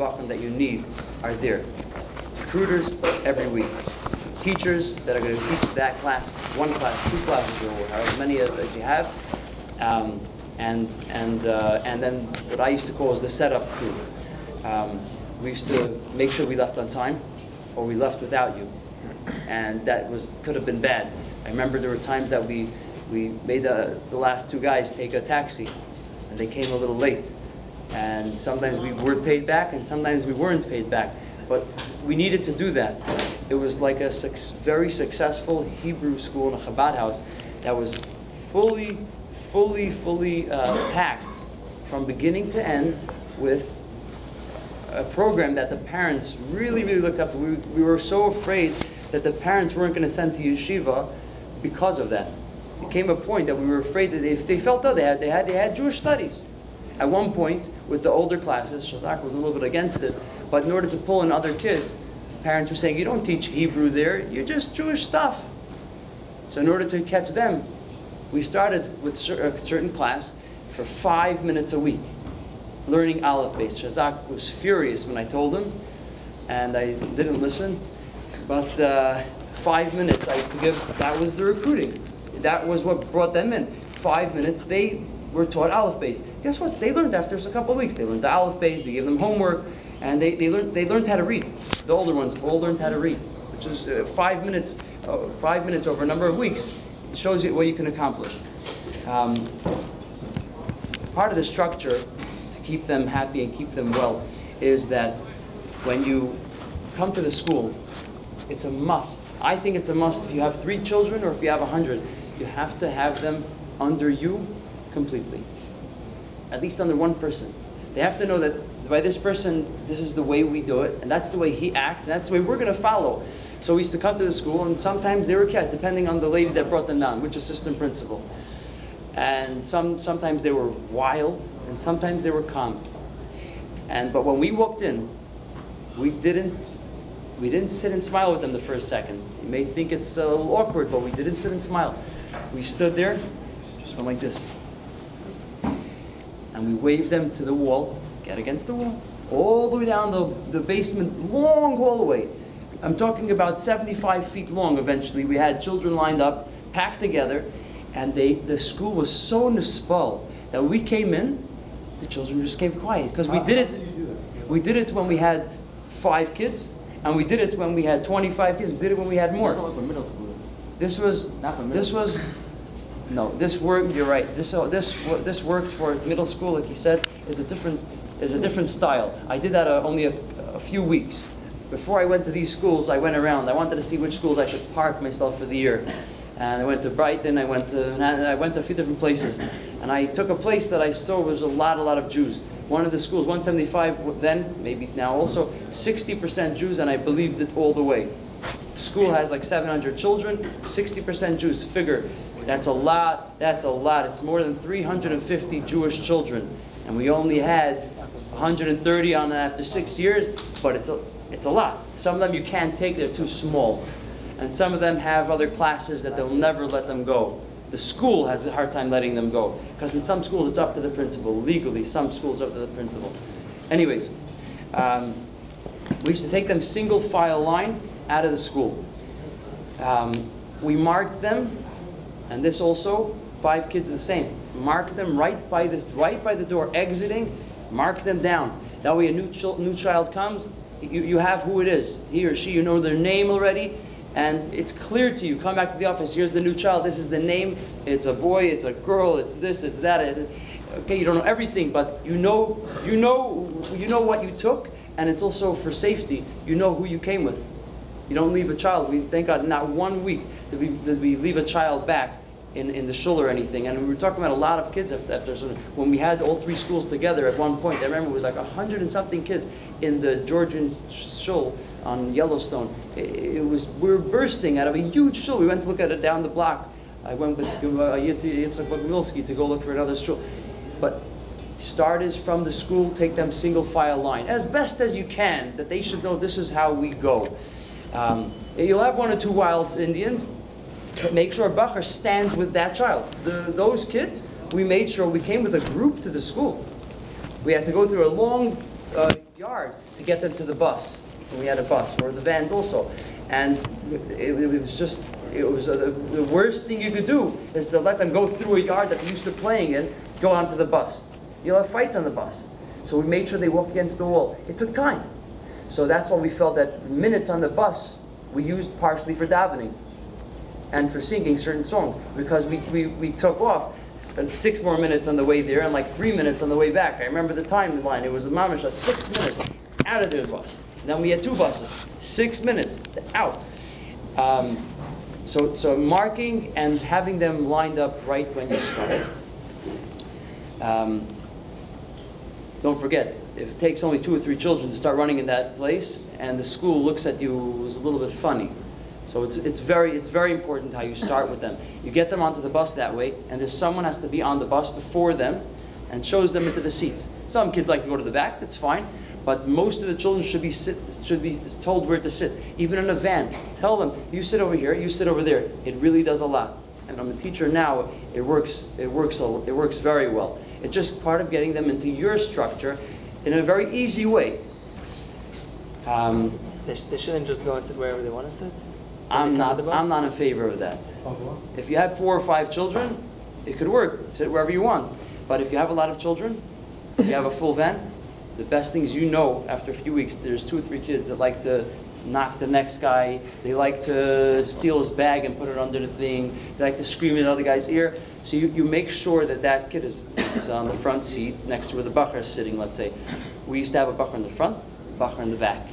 bachim that you need are there. Recruiters every week. Teachers that are going to teach that class, one class, two classes, or however many as you have. And then what I used to call is the setup crew. We used to make sure we left on time, or we left without you. And that could have been bad. I remember there were times that we made the last two guys take a taxi, and they came a little late. And sometimes we were paid back, and sometimes we weren't paid back. But we needed to do that. It was like a very successful Hebrew school in a Chabad house that was fully packed from beginning to end with a program that the parents really looked up to. We were so afraid that the parents weren't going to send to yeshiva because of that. It came a point that we were afraid that if they felt that they had Jewish studies. At one point, with the older classes, Shazak was a little bit against it, but in order to pull in other kids, parents were saying, you don't teach Hebrew there, you're just Jewish stuff. So in order to catch them, we started with a certain class for 5 minutes a week, learning Aleph base. Shazak was furious when I told him, and I didn't listen, but 5 minutes I used to give, that was the recruiting. That was what brought them in. 5 minutes, they were taught Aleph base. Guess what? They learned after a couple of weeks. They learned the Aleph base, they gave them homework, and they learned how to read. The older ones all learned how to read, which is 5 minutes over a number of weeks. It shows you what you can accomplish. Part of the structure to keep them happy and keep them well is that when you come to the school, it's a must. I think it's a must if you have 3 children or if you have 100. You have to have them under you completely. At least under one person. They have to know that by this person, this is the way we do it, and that's the way he acts, and that's the way we're going to follow. So we used to come to the school, and sometimes they were kept, depending on the lady that brought them down, which assistant principal. And sometimes they were wild, and sometimes they were calm. But when we walked in, we didn't sit and smile with them the first second. You may think it's a little awkward, but we didn't sit and smile. We stood there, just went like this. And we waved them to the wall, get against the wall, all the way down the basement, long hallway. I'm talking about 75 feet long eventually. We had children lined up, packed together, and the school was so nispal that when we came in, the children just came quiet. Because we did it when we had 5 kids, and we did it when we had 25 kids, we did it when we had more. That's only for middle school. This worked. You're right. This worked for middle school, like you said, is a different style. I did that only a few weeks. Before I went to these schools, I went around. I wanted to see which schools I should park myself for the year. And I went to Brighton. I went to a few different places, and I took a place that I saw was a lot of Jews. One of the schools, 175 then, maybe now also, 60% Jews, and I believed it all the way. School has like 700 children, 60% Jews. Figure. That's a lot. It's more than 350 Jewish children. And we only had 130 on it after 6 years, but it's a lot. Some of them you can't take, they're too small. And some of them have other classes that they'll never let them go. The school has a hard time letting them go. Because in some schools it's up to the principal. Legally, some schools up to the principal. Anyways, we used to take them single file line out of the school. We marked them. And this also, 5 kids the same. Mark them right by the door, exiting. Mark them down. That way, a new child comes. You have who it is, he or she. You know their name already, and it's clear to you. Come back to the office. Here's the new child. This is the name. It's a boy. It's a girl. It's this. It's that. Okay, you don't know everything, but you know what you took, and it's also for safety. You know who you came with. You don't leave a child. Thank God, not 1 week did we leave a child back in the shul or anything. And we were talking about a lot of kids after when we had all 3 schools together at one point. I remember it was like 100 and something kids in the Georgian shul on Yellowstone. We were bursting out of a huge shul. We went to look at it down the block. I went with Yitzchak Bogmilsky to go look for another shul. But start is from the school, take them single file line as best as you can, that they should know this is how we go. You'll have 1 or 2 wild Indians. Make sure a bacher stands with that child. Those kids, we made sure we came with a group to the school. We had to go through a long yard get them to the bus. And we had a bus, or the vans also. And it was the worst thing you could do is to let them go through a yard that they're used to playing in, go onto the bus. You'll have fights on the bus. So we made sure they walked against the wall. It took time. So that's why we felt that the minutes on the bus we used partially for davening and for singing certain songs, because we took off, spent 6 more minutes on the way there and like 3 minutes on the way back. I remember the timeline. It was a mamash at 6 minutes out of the bus. Then we had 2 buses, 6 minutes out. So marking and having them lined up right when you start. Don't forget, if it takes only 2 or 3 children to start running in that place, and the school looks at you as a little bit funny. So it's very important how you start with them. You get them onto the bus that way, and there's someone has to be on the bus before them and shows them into the seats. Some kids like to go to the back, that's fine, but most of the children should be told where to sit. Even in a van, tell them, you sit over here, you sit over there. It really does a lot. And I'm a teacher now, it works very well. It's just part of getting them into your structure in a very easy way. They shouldn't just go and sit wherever they want to sit? I'm not in favor of that. If you have 4 or 5 children, it could work. Sit wherever you want. But if you have a lot of children, if you have a full van, the best thing is, you know, after a few weeks, there's 2 or 3 kids that like to knock the next guy. They like to steal his bag and put it under the thing. They like to scream in the other guy's ear. So you make sure that that kid is on the front seat next to where the bacher is sitting, let's say. We used to have a bacher in the front, a bacher in the back.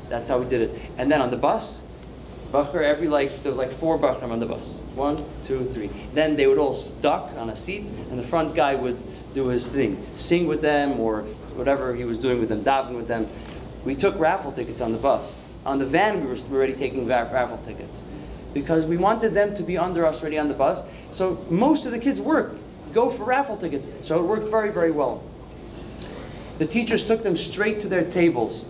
That's how we did it. And then on the bus, bacher there was like 4 bachrim on the bus. 1, 2, 3. Then they would all stuck on a seat, and the front guy would do his thing, sing with them or whatever he was doing with them, davening with them. We took raffle tickets on the bus. On the van, we were already taking raffle tickets because we wanted them to be under us already on the bus. So most of the kids go for raffle tickets. So it worked very, very well. The teachers took them straight to their tables.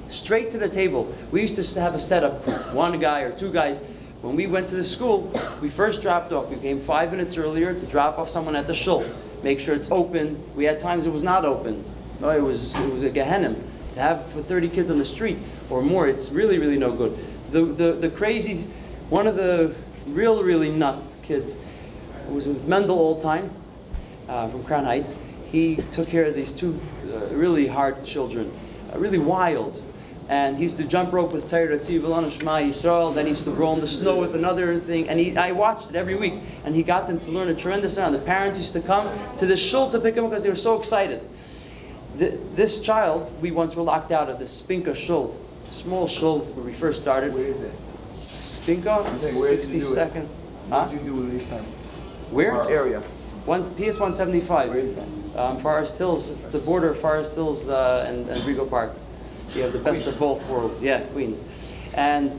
Straight to the table. We used to have a setup, 1 guy or 2 guys. When we went to the school, we first dropped off. We came 5 minutes earlier to drop off someone at the shul. Make sure it's open. We had times it was not open. No, it was a Gehenna. To have for 30 kids on the street or more, it's really, really no good. The crazy, one of the really nuts kids was with Mendel all the time from Crown Heights. He took care of these 2 really hard children, really wild. And he used to jump rope with Torah Tzivul and Shema Yisrael. Then he used to roll in the snow with another thing. And I watched it every week. And he got them to learn a tremendous amount. The parents used to come to the shul to pick him up because they were so excited. This child, we once were locked out of the Spinka shul, small shul where we first started. Where is it? Spinka, 62nd. What did you do with this time? Where? Which area? PS 175. Where is that? Forest Hills. It's the border of Forest Hills and Rego Park. So you have the best of both worlds. Yeah, Queens. And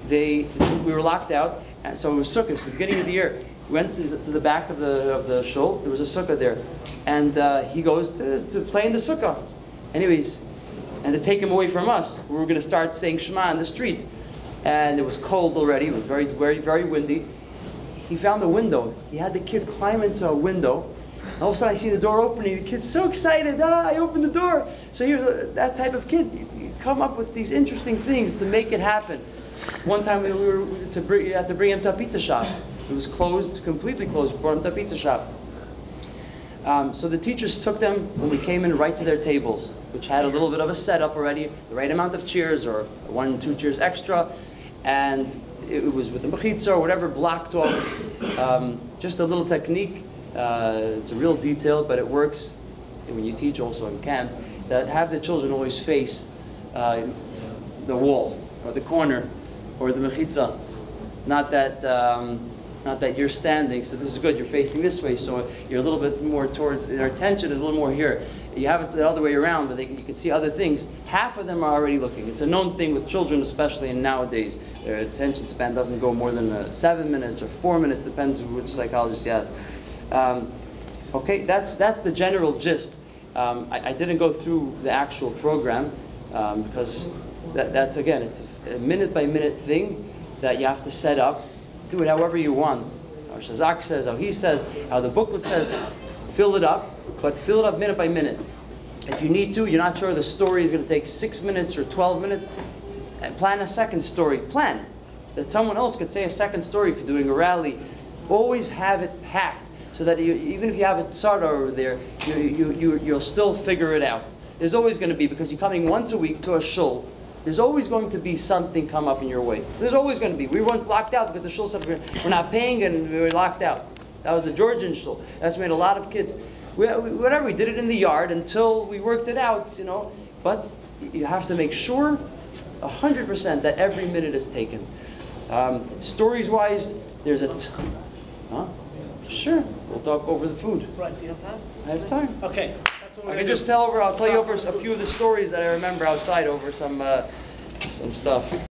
we were locked out, and so it was Sukkot, the beginning of the year. We went to the back of the shul. There was a sukkah there. And he goes to play in the sukkah. Anyways, and to take him away from us, we were going to start saying Shema in the street. And it was cold already. It was very, very, very windy. He found a window. He had the kid climb into a window. And all of a sudden I see the door opening. The kid's so excited. I opened the door. So you're that type of kid. You come up with these interesting things to make it happen. One time we had to bring him to a pizza shop. It was closed, completely closed. Brought him to a pizza shop. So the teachers took them when we came in right to their tables, which had a little bit of a setup already, the right amount of chairs or 1 or 2 chairs extra, and it was with a mechitza or whatever blocked off. Just a little technique. It's a real detail, but it works when you teach also in camp. That have the children always face the wall or the corner or the mechitza, not that you're standing, so this is good, you're facing this way, so you're a little bit more towards, their attention is a little more here. You have it the other way around, but you can see other things. Half of them are already looking. It's a known thing with children, especially in nowadays. Their attention span doesn't go more than 7 minutes or 4 minutes, depends which psychologist you ask. Okay, that's the general gist. I didn't go through the actual program, because that's again, it's a minute-by-minute thing that you have to set up. Do it however you want. How Shazak says, how he says, how the booklet says. Fill it up, but fill it up minute by minute. If you need to, you're not sure the story is going to take 6 minutes or 12 minutes, plan a second story. Plan that someone else could say a second story if you're doing a rally. Always have it packed so that even if you have a tzara over there, you'll still figure it out. There's always going to be, because you're coming once a week to a shul, there's always going to be something come up in your way. There's always going to be. We were once locked out because the shul said we're not paying and we were locked out. That was the Georgian shul. That's made a lot of kids. Whatever, we did it in the yard until we worked it out, you know. But you have to make sure 100% that every minute is taken. Stories-wise, there's huh? Sure, we'll talk over the food. Right, do you have time? I have time. Okay. That's what we're I gonna can do. just I'll tell you over a few of the stories that I remember outside over some stuff.